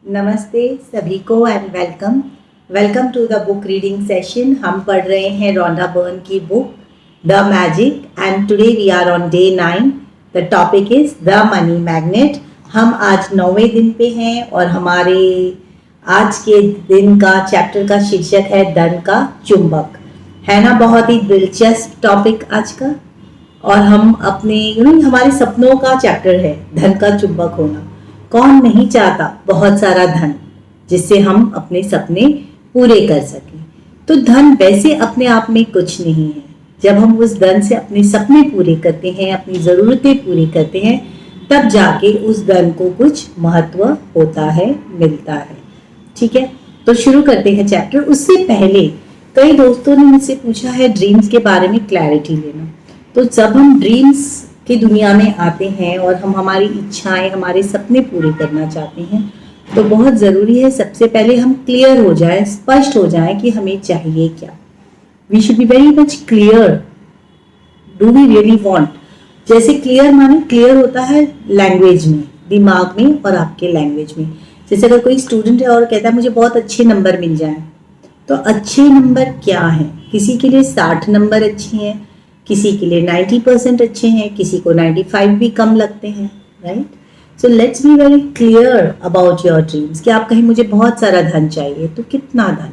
नमस्ते सभी को and welcome welcome to the book reading session. हम पढ़ रहे हैं रोंडा बर्न की book the magic and today we are on day 9। The topic is the money magnet. हम आज 9वें दिन पे हैं और हमारे आज के दिन का चैप्टर का शीर्षक है धन का चुंबक। है ना, बहुत ही दिलचस्प टॉपिक आज का। और हम अपने हमारे सपनों का चैप्टर है धन का चुंबक होना। कौन नहीं चाहता बहुत सारा धन जिससे हम अपने सपने पूरे कर सकें। तो धन वैसे अपने आप में कुछ नहीं है। जब हम उस धन से अपने सपने पूरे करते हैं, अपनी ज़रूरतें पूरी करते हैं, तब जाके उस धन को कुछ महत्व होता है, मिलता है। ठीक है, तो शुरू करते हैं चैप्टर। उससे पहले कई दोस्तों ने मुझसे पूछा है ड्रीम्स के बारे में क्लैरिटी लेना। तो जब हम ड्रीम्स की दुनिया में आते हैं और हम हमारी इच्छाएं, हमारे सपने पूरे करना चाहते हैं, तो बहुत ज़रूरी है सबसे पहले हम क्लियर हो जाएं, स्पष्ट हो जाएं कि हमें चाहिए क्या। We should be very much clear, do we really want. जैसे क्लियर माने क्लियर होता है लैंग्वेज में, दिमाग में और आपके लैंग्वेज में। जैसे अगर कोई स्टूडेंट है और कहता है मुझे बहुत अच्छे नंबर मिल जाए, तो अच्छे नंबर क्या है? किसी के लिए 60 नंबर अच्छे हैं, किसी के लिए 90% अच्छे हैं, किसी को 95 भी कम लगते हैं, right? So let's be very clear about your dreams कि आप कहीं मुझे बहुत सारा धन चाहिए, तो कितना धन?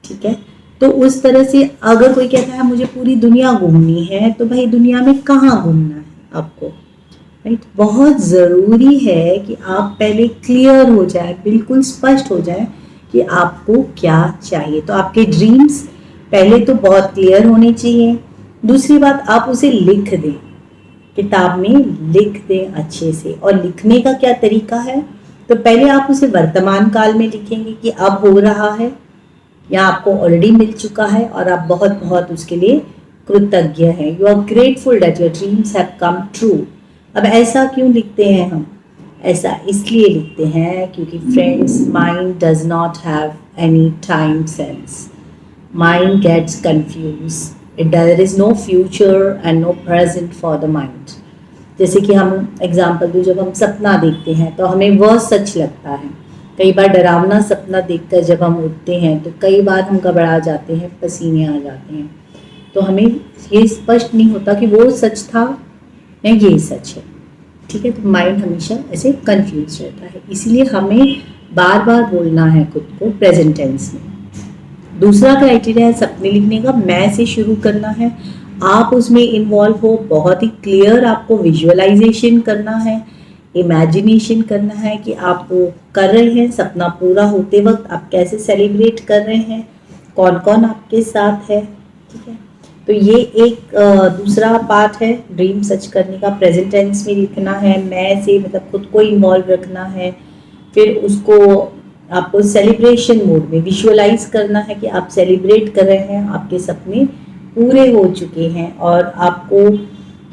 ठीक है, तो उस तरह से अगर कोई कहता है मुझे पूरी दुनिया घूमनी है, तो भाई दुनिया में कहाँ घूमना है आपको, राइट? बहुत ज़रूरी है कि आप पहले क्लियर हो जाए, बिल्कुल स्पष्ट हो जाए कि आपको क्या चाहिए। तो आपके ड्रीम्स पहले तो बहुत क्लियर होने चाहिए। दूसरी बात, आप उसे लिख दें, किताब में लिख दें अच्छे से। और लिखने का क्या तरीका है? तो पहले आप उसे वर्तमान काल में लिखेंगे कि अब हो रहा है या आपको ऑलरेडी मिल चुका है और आप बहुत बहुत उसके लिए कृतज्ञ हैं। You are grateful that your dreams have come true. अब ऐसा क्यों लिखते हैं हम? ऐसा इसलिए लिखते हैं क्योंकि friends, mind does not have any time sense. Mind gets confused. There is no future and no present for the mind। जैसे कि हम एग्जाम्पल दूँ, जब हम सपना देखते हैं तो हमें वह सच लगता है। कई बार डरावना सपना देखकर जब हम उठते हैं तो कई बार हम घबरा जाते हैं, पसीने आ जाते हैं। तो हमें ये स्पष्ट नहीं होता कि वो सच था या ये सच है। ठीक है, तो माइंड हमेशा ऐसे कंफ्यूज रहता है। इसीलिए हमें बार बार बोलना है खुद को प्रेजेंट टेंस में। दूसरा क्राइटेरिया है सपने लिखने का, मैं से शुरू करना है। आप उसमें इन्वॉल्व हो, बहुत ही क्लियर आपको विजुअलाइजेशन करना है, इमेजिनेशन करना है कि आप कर रहे हैं। सपना पूरा होते वक्त आप कैसे सेलिब्रेट कर रहे हैं, कौन कौन आपके साथ है। ठीक है, तो ये एक दूसरा पार्ट है ड्रीम सच करने का। प्रेजेंट टेंस में लिखना है, मैं से मतलब खुद को इन्वॉल्व रखना है। फिर उसको आपको सेलिब्रेशन मोड में विजुअलाइज करना है कि आप सेलिब्रेट कर रहे हैं, आपके सपने पूरे हो चुके हैं। और आपको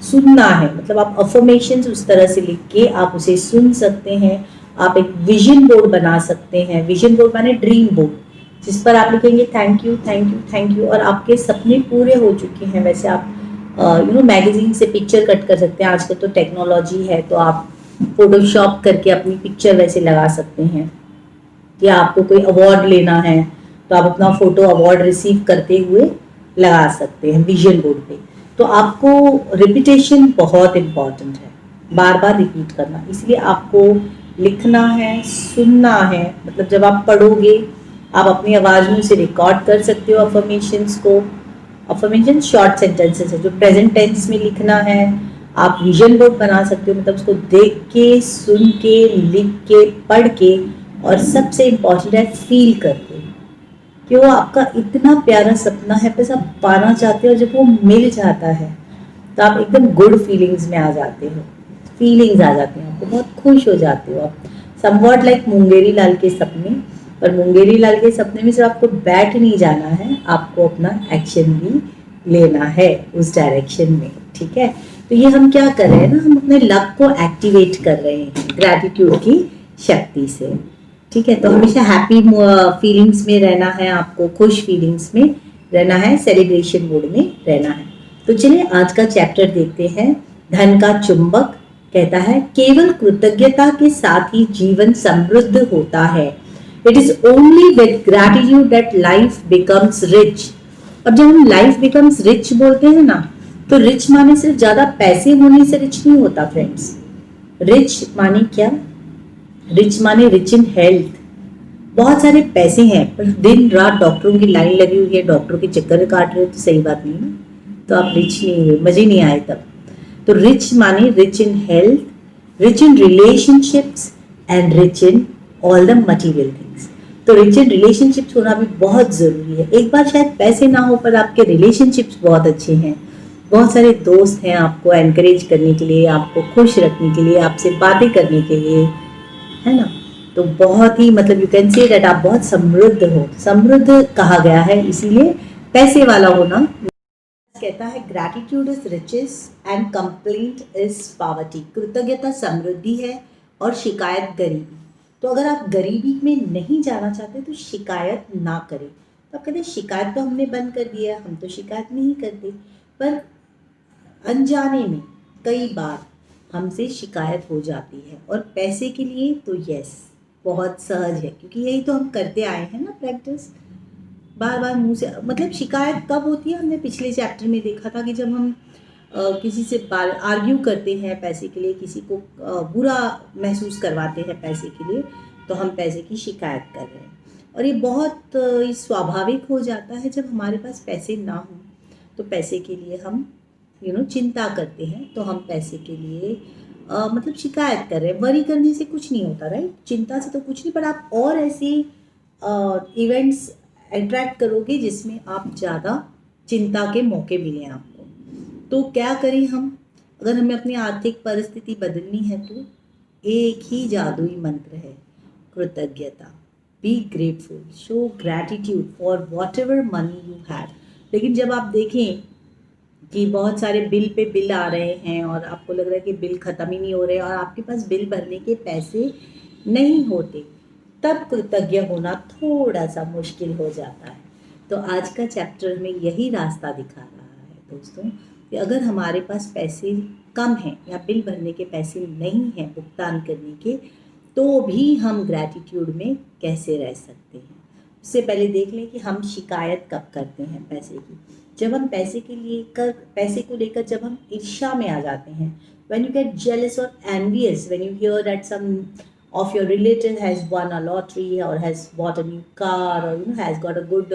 सुनना है, मतलब आप अफर्मेशंस उस तरह से लिख के आप उसे सुन सकते हैं। आप एक विजन बोर्ड बना सकते हैं। विजन बोर्ड माने ड्रीम बोर्ड, जिस पर आप लिखेंगे thank you thank you thank you, और आपके सपने पूरे हो चुके हैं। वैसे आप मैगजीन से पिक्चर कट कर सकते हैं। आजकल तो टेक्नोलॉजी है, तो आप फोटोशॉप करके अपनी पिक्चर वैसे लगा सकते हैं। या आपको कोई अवार्ड लेना है तो आप अपना फोटो अवार्ड रिसीव करते हुए लगा सकते हैं विजन बोर्ड पे। तो आपको रिपीटेशन बहुत इम्पॉर्टेंट है, बार बार रिपीट करना। इसलिए आपको लिखना है, सुनना है। मतलब जब आप पढ़ोगे आप अपनी आवाज़ में उसे रिकॉर्ड कर सकते हो अफर्मेशंस को। अफर्मेशन शॉर्ट सेंटेंसेस है जो प्रेजेंट टेंस में लिखना है। आप विजन बोर्ड बना सकते हो, मतलब उसको देख के, सुन के, लिख के, पढ़ के, और सबसे इम्पॉर्टेंट है फील करके कि वो आपका इतना प्यारा सपना है, बस आप पाना चाहते हो। जब वो मिल जाता है तो आप एकदम गुड फीलिंग्स में आ जाते हो, फीलिंग्स आ जाती हैं आपको, बहुत खुश हो जाते हो आप। समवॉट लाइक मुंगेरी लाल के सपने। पर मुंगेरी लाल के सपने में सिर्फ आपको बैठ नहीं जाना है, आपको अपना एक्शन भी लेना है उस डायरेक्शन में। ठीक है, तो ये हम क्या कर रहे हैं ना, हम अपने लक को एक्टिवेट कर रहे हैं ग्रैटिट्यूड की शक्ति से। ठीक है, तो हमेशा हैप्पी फीलिंग्स में रहना है, आपको खुश फीलिंग्स में रहना है, सेलिब्रेशन मूड में रहना है। तो चलिए आज का चैप्टर देखते हैं, धन का चुंबक कहता है केवल कृतज्ञता के साथ ही जीवन समृद्ध होता है। It is only with gratitude that life becomes rich. अब जब हम लाइफ बिकम्स रिच बोलते हैं ना, तो रिच माने सिर्फ ज्यादा पैसे होने से रिच नहीं होता फ्रेंड्स। रिच माने क्या? रिच माने रिच इन हेल्थ। बहुत सारे पैसे हैं पर दिन रात डॉक्टरों की लाइन लगी हुई है, डॉक्टरों के चक्कर काट रहे हो, तो सही बात नहीं ना, तो आप रिच नहीं हुए, मजे नहीं आए तब। तो रिच माने rich in health, rich in relationships and rich in all the material things. तो रिच इन रिलेशनशिप्स होना भी बहुत जरूरी है। एक बार शायद पैसे ना हो पर आपके रिलेशनशिप्स बहुत अच्छे हैं, बहुत सारे दोस्त हैं आपको एनकरेज करने के लिए, आपको खुश रखने के लिए, आपसे बातें करने के लिए, है ना। तो बहुत ही मतलब यू कैन से दैट आप बहुत समृद्ध हो। समृद्ध कहा गया है इसीलिए पैसे वाला होना। कहता है gratitude is riches and complaint is poverty. कृतज्ञता समृद्धि है और शिकायत गरीबी। तो अगर आप गरीबी में नहीं जाना चाहते तो शिकायत ना करें। तो आप कहते हैं शिकायत तो हमने बंद कर दिया, हम तो शिकायत नहीं करते, पर अनजाने में कई बार हमसे शिकायत हो जाती है। और पैसे के लिए तो यस बहुत सहज है, क्योंकि यही तो हम करते आए हैं ना प्रैक्टिस, बार बार मुंह से। मतलब शिकायत कब होती है, हमने पिछले चैप्टर में देखा था कि जब हम किसी से आर्ग्यू करते हैं पैसे के लिए, किसी को बुरा महसूस करवाते हैं पैसे के लिए, तो हम पैसे की शिकायत कर रहे हैं। और ये बहुत स्वाभाविक हो जाता है जब हमारे पास पैसे ना हो, तो पैसे के लिए हम चिंता करते हैं, तो हम पैसे के लिए मतलब शिकायत कर रहे हैं। वरी करने से कुछ नहीं होता, राइट? चिंता से तो कुछ नहीं, पर आप और ऐसे इवेंट्स अट्रैक्ट करोगे जिसमें आप ज़्यादा चिंता के मौके मिले आपको। तो क्या करें हम? अगर हमें अपनी आर्थिक परिस्थिति बदलनी है तो एक ही जादुई मंत्र है, कृतज्ञता। Be grateful, show gratitude for what ever money you have. लेकिन जब आप देखें कि बहुत सारे बिल पे बिल आ रहे हैं और आपको लग रहा है कि बिल ख़त्म ही नहीं हो रहे और आपके पास बिल भरने के पैसे नहीं होते, तब कृतज्ञ होना थोड़ा सा मुश्किल हो जाता है। तो आज का चैप्टर में यही रास्ता दिखा रहा है दोस्तों, कि अगर हमारे पास पैसे कम हैं या बिल भरने के पैसे नहीं हैं भुगतान करने के, तो भी हम ग्रैटिट्यूड में कैसे रह सकते हैं। उससे पहले देख लें कि हम शिकायत कब करते हैं पैसे की। जब हम पैसे को लेकर जब हम ईर्ष्या में आ जाते हैं, when you get jealous or envious when you hear that some of your relative has won a lottery or has bought a new car or has got a good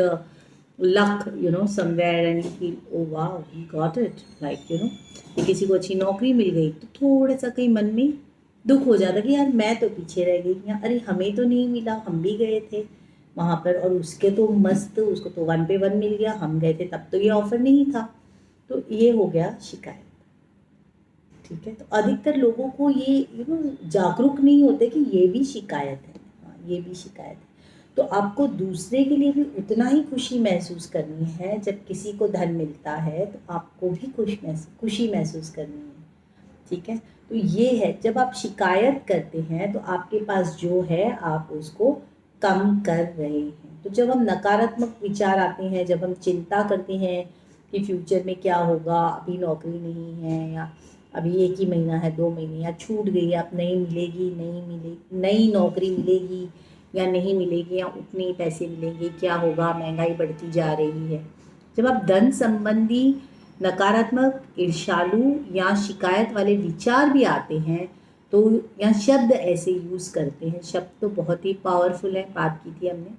luck somewhere and you feel oh wow he got it, like कि किसी को अच्छी नौकरी मिल गई, तो थोड़ा सा कहीं मन में दुख हो जाता कि यार मैं तो पीछे रह गई, या अरे हमें तो नहीं मिला, हम भी गए थे वहाँ पर और उसके तो मस्त, उसको तो 1 पे 1 मिल गया, हम गए थे तब तो ये ऑफर नहीं था। तो ये हो गया शिकायत, ठीक है। तो अधिकतर लोगों को ये जागरूक नहीं होते कि ये भी शिकायत है। हाँ, ये भी शिकायत है। तो आपको दूसरे के लिए भी उतना ही खुशी महसूस करनी है। जब किसी को धन मिलता है तो आपको भी खुशी महसूस करनी है, ठीक है। तो ये है, जब आप शिकायत करते हैं तो आपके पास जो है आप उसको कम कर रहे हैं। तो जब हम नकारात्मक विचार आते हैं, जब हम चिंता करते हैं कि फ्यूचर में क्या होगा, अभी नौकरी नहीं है या अभी 1 ही महीना है, 2 महीने या छूट गई, अब नहीं मिलेगी, नई नौकरी मिलेगी या नहीं मिलेगी या उतने ही पैसे मिलेंगे, क्या होगा, महंगाई बढ़ती जा रही है। जब आप धन संबंधी नकारात्मक, ईर्ष्यालु या शिकायत वाले विचार भी आते हैं तो या शब्द ऐसे यूज़ करते हैं, शब्द तो बहुत ही पावरफुल है, बात की थी हमने,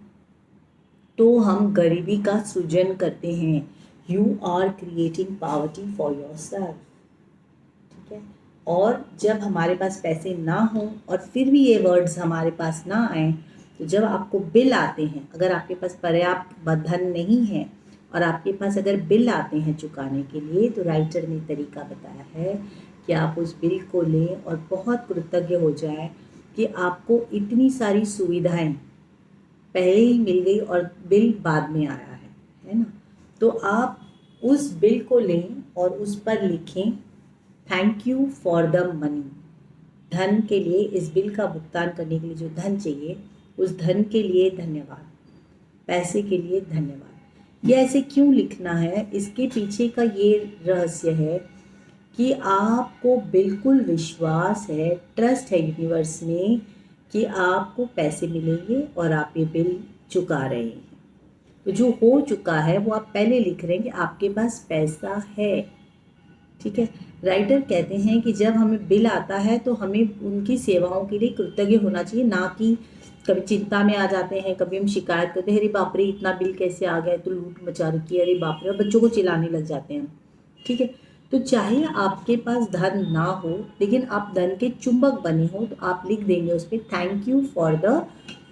तो हम गरीबी का सृजन करते हैं। You are creating poverty for yourself, ठीक है। और जब हमारे पास पैसे ना हों और फिर भी ये वर्ड्स हमारे पास ना आए, तो जब आपको बिल आते हैं, अगर आपके पास पर्याप्त धन नहीं है और आपके पास अगर बिल आते हैं चुकाने के लिए, तो राइटर ने तरीका बताया है कि आप उस बिल को लें और बहुत कृतज्ञ हो जाए कि आपको इतनी सारी सुविधाएं पहले ही मिल गई और बिल बाद में आया है ना। तो आप उस बिल को लें और उस पर लिखें thank you for the money. धन के लिए, इस बिल का भुगतान करने के लिए जो धन चाहिए, उस धन के लिए धन्यवाद, पैसे के लिए धन्यवाद। ये ऐसे क्यों लिखना है, इसके पीछे का ये रहस्य है कि आपको बिल्कुल विश्वास है, ट्रस्ट है यूनिवर्स में कि आपको पैसे मिलेंगे और आप ये बिल चुका रहे हैं। तो जो हो चुका है वो आप पहले लिख रहे हैं कि आपके पास पैसा है। ठीक है। राइटर कहते हैं कि जब हमें बिल आता है तो हमें उनकी सेवाओं के लिए कृतज्ञ होना चाहिए, ना कि कभी चिंता में आ जाते हैं, कभी हम शिकायत करते हैं, अरे बाप रे इतना बिल कैसे आ गया, तो लूट मचा रखी है, अरे बाप रे, बच्चों को चिल्लाने लग जाते हैं। ठीक है। तो चाहे आपके पास धन ना हो लेकिन आप धन के चुंबक बने हो, तो आप लिख देंगे उस पर thank you for the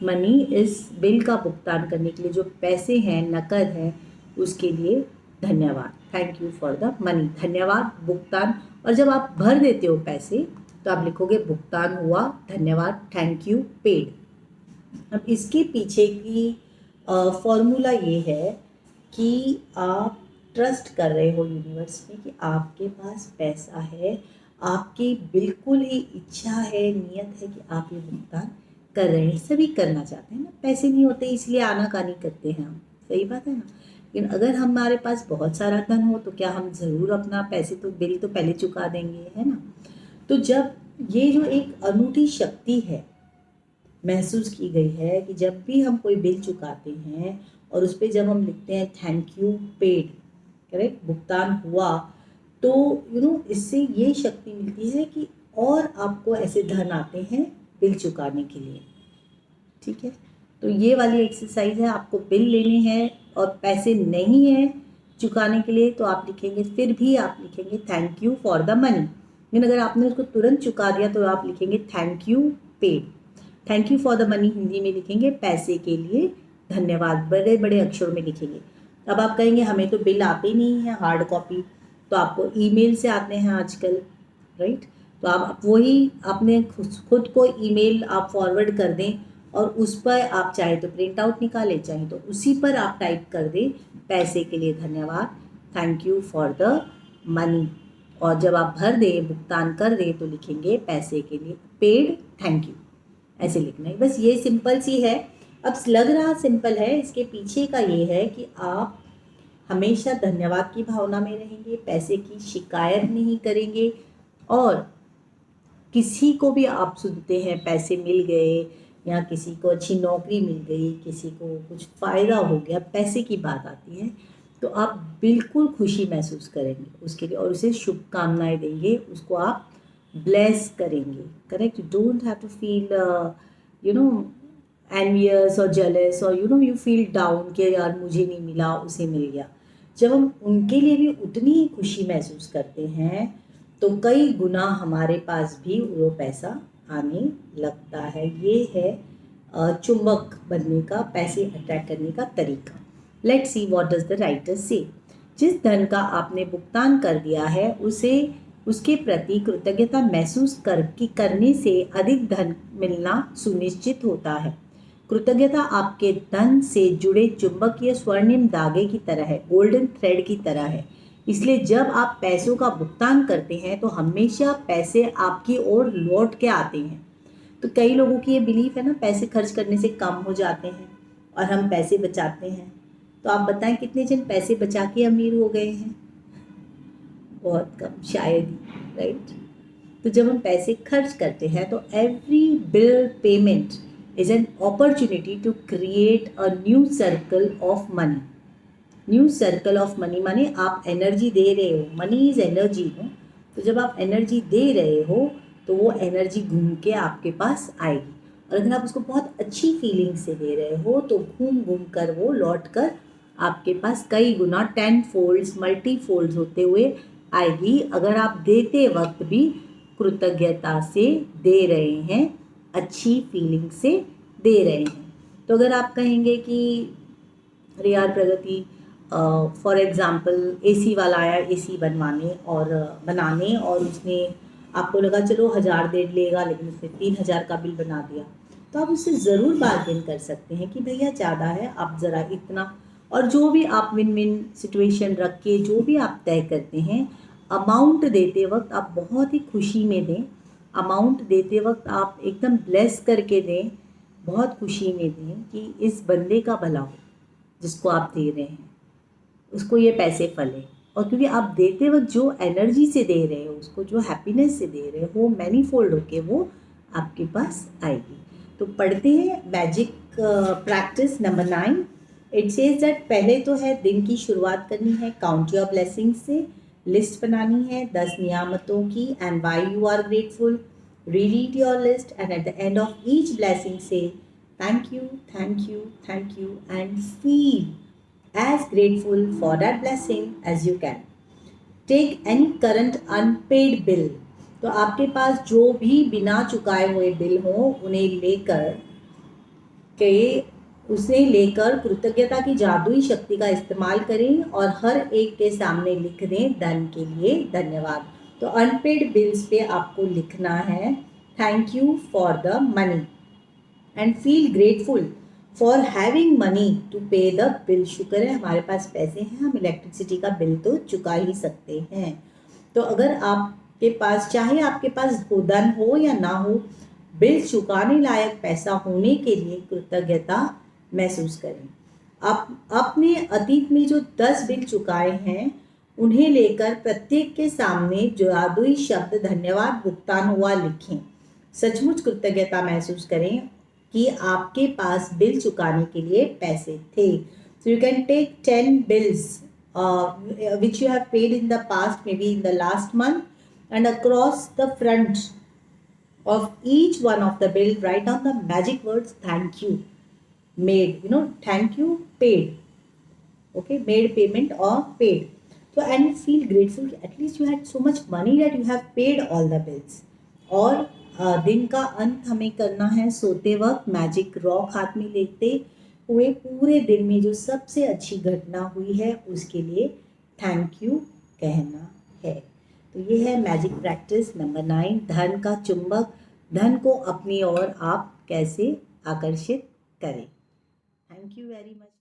money, इस बिल का भुगतान करने के लिए जो पैसे हैं, नकद है, उसके लिए धन्यवाद। Thank you for the money, धन्यवाद, भुगतान। और जब आप भर देते हो पैसे तो आप लिखोगे भुगतान हुआ, धन्यवाद, थैंक यू, पेड। अब इसके पीछे की फॉर्मूला ये है कि आप ट्रस्ट कर रहे हो यूनिवर्स में कि आपके पास पैसा है, आपकी बिल्कुल ही इच्छा है, नियत है कि आप ये भुगतान कर रहे हैं। सभी करना चाहते हैं ना, पैसे नहीं होते इसलिए आनाकानी करते हैं हम, सही बात है ना। लेकिन अगर हमारे पास बहुत सारा धन हो तो क्या हम ज़रूर अपना पैसे तो बिल तो पहले चुका देंगे, है ना। तो जब ये जो एक अनूठी शक्ति है महसूस की गई है कि जब भी हम कोई बिल चुकाते हैं और उस पर जब हम लिखते हैं थैंक यू पेड, करेक्ट, भुगतान हुआ, तो इससे ये शक्ति मिलती है कि और आपको ऐसे धन आते हैं बिल चुकाने के लिए। ठीक है। तो ये वाली एक्सरसाइज है, आपको बिल लेने हैं और पैसे नहीं है चुकाने के लिए, तो आप लिखेंगे, फिर भी आप लिखेंगे thank you for the money. लेकिन अगर आपने उसको तुरंत चुका दिया तो आप लिखेंगे thank you paid. Thank you for the money Hindi में लिखेंगे पैसे के लिए धन्यवाद, बड़े बड़े अक्षरों में लिखेंगे। अब आप कहेंगे हमें तो बिल आते नहीं है हार्ड कॉपी, तो आपको ईमेल से आते हैं आजकल, राइट। तो आप वही अपने खुद को ईमेल आप फॉरवर्ड कर दें और उस पर आप चाहे तो प्रिंट आउट निकालें, चाहे तो उसी पर आप टाइप कर दें पैसे के लिए धन्यवाद, thank you for the money. और जब आप भर दें, भुगतान कर दें, तो लिखेंगे पैसे के लिए पेड, थैंक यू, ऐसे लिखना है। बस ये सिंपल सी है। अब लग रहा सिंपल है, इसके पीछे का ये है कि आप हमेशा धन्यवाद की भावना में रहेंगे, पैसे की शिकायत नहीं करेंगे, और किसी को भी आप सुनते हैं पैसे मिल गए या किसी को अच्छी नौकरी मिल गई, किसी को कुछ फ़ायदा हो गया, पैसे की बात आती है तो आप बिल्कुल खुशी महसूस करेंगे उसके लिए और उसे शुभकामनाएं देंगे, उसको आप ब्लेस करेंगे, correct. Don't have to feel envious और जेलस और यू फील डाउन कि यार मुझे नहीं मिला, उसे मिल गया। जब हम उनके लिए भी उतनी ही खुशी महसूस करते हैं तो कई गुना हमारे पास भी वो पैसा आने लगता है। ये है चुंबक बनने का, पैसे अट्रैक्ट करने का तरीका। Let's see what does the writer से। जिस धन का आपने भुगतान कर दिया है उसे उसके प्रति कृतज्ञता महसूस करने से अधिक धन मिलना सुनिश्चित होता है। कृतज्ञता आपके धन से जुड़े चुंबकीय स्वर्णिम धागे की तरह है, गोल्डन थ्रेड की तरह है। इसलिए जब आप पैसों का भुगतान करते हैं तो हमेशा पैसे आपकी ओर लौट के आते हैं। तो कई लोगों की ये बिलीफ है ना, पैसे खर्च करने से कम हो जाते हैं और हम पैसे बचाते हैं। तो आप बताएं कितने जन पैसे बचा के अमीर हो गए हैं? बहुत कम, शायद ही, राइट। तो जब हम पैसे खर्च करते हैं तो every bill payment is an opportunity to create a new circle of money. New circle of money माने आप एनर्जी दे रहे हो, मनी इज एनर्जी हो। तो जब आप एनर्जी दे रहे हो तो वो एनर्जी घूम के आपके पास आएगी, और अगर आप उसको बहुत अच्छी फीलिंग से दे रहे हो तो घूम घूम कर वो लौट कर आपके पास कई गुना 10 फोल्ड्स मल्टी फोल्ड्स होते हुए आएगी, अगर आप देते वक्त भी कृतज्ञता से दे रहे हैं, अच्छी फीलिंग से दे रहे हैं। तो अगर आप कहेंगे कि अरे यार प्रगति, फॉर एग्ज़ाम्पल एसी वाला आया एसी बनाने और उसने आपको लगा चलो 1000 दे लेगा, लेकिन उसने 3000 का बिल बना दिया, तो आप उससे ज़रूर बार्गेन कर सकते हैं कि भैया ज़्यादा है, आप ज़रा इतना। और जो भी आप विन विन सिचुएशन रख के जो भी आप तय करते हैं, अमाउंट देते वक्त आप बहुत ही खुशी में दें, अमाउंट देते वक्त आप एकदम ब्लेस करके दें, बहुत खुशी में दें कि इस बंदे का भला हो जिसको आप दे रहे हैं, उसको ये पैसे फले, और क्योंकि आप देते वक्त जो एनर्जी से दे रहे हो उसको, जो हैप्पीनेस से दे रहे हो, मैनीफोल्ड होके वो आपके पास आएगी। तो पढ़ते हैं magic practice number 9। It says that पहले तो है दिन की शुरुआत करनी है काउंट योर ब्लेसिंग्स से, लिस्ट बनानी है 10 नियामतों की and why you are grateful. Read your list and at the end of each blessing say thank you, thank you, thank you and feel as grateful for that blessing as you can. Take any current unpaid bill. तो आपके पास जो भी बिना चुकाए हुए bill हो उसे लेकर कृतज्ञता की जादुई शक्ति का इस्तेमाल करें और हर एक के सामने लिख दें धन के लिए धन्यवाद। तो अनपेड बिल्स पे आपको लिखना है thank you for the money and feel grateful for having money to pay the bill. शुक्र है हमारे पास पैसे हैं, हम इलेक्ट्रिसिटी का बिल तो चुका ही सकते हैं। तो अगर आपके पास, चाहे आपके पास धन हो या ना हो, बिल चुकाने लायक पैसा होने के लिए कृतज्ञता महसूस करें। आप अपने अतीत में जो 10 बिल चुकाए हैं उन्हें लेकर प्रत्येक के सामने जो जादुई शब्द धन्यवाद भुगतान हुआ लिखें। सचमुच कृतज्ञता महसूस करें कि आपके पास बिल चुकाने के लिए पैसे थे। So you can take 10 bills which you have paid in the past, maybe in the last month, and across the front of each one of the bill write down the magic words thank you, made, thank you, paid, okay, made payment or paid. So and feel grateful at least you had so much money that you have paid all the bills. और दिन का अंत हमें करना है सोते वक्त magic rock हाथ में लेते हुए पूरे दिन में जो सबसे अच्छी घटना हुई है उसके लिए थैंक यू कहना है। तो ये है मैजिक प्रैक्टिस नंबर 9, धन का चुंबक। धन को अपनी ओर आप कैसे आकर्षित करें। Thank you very much.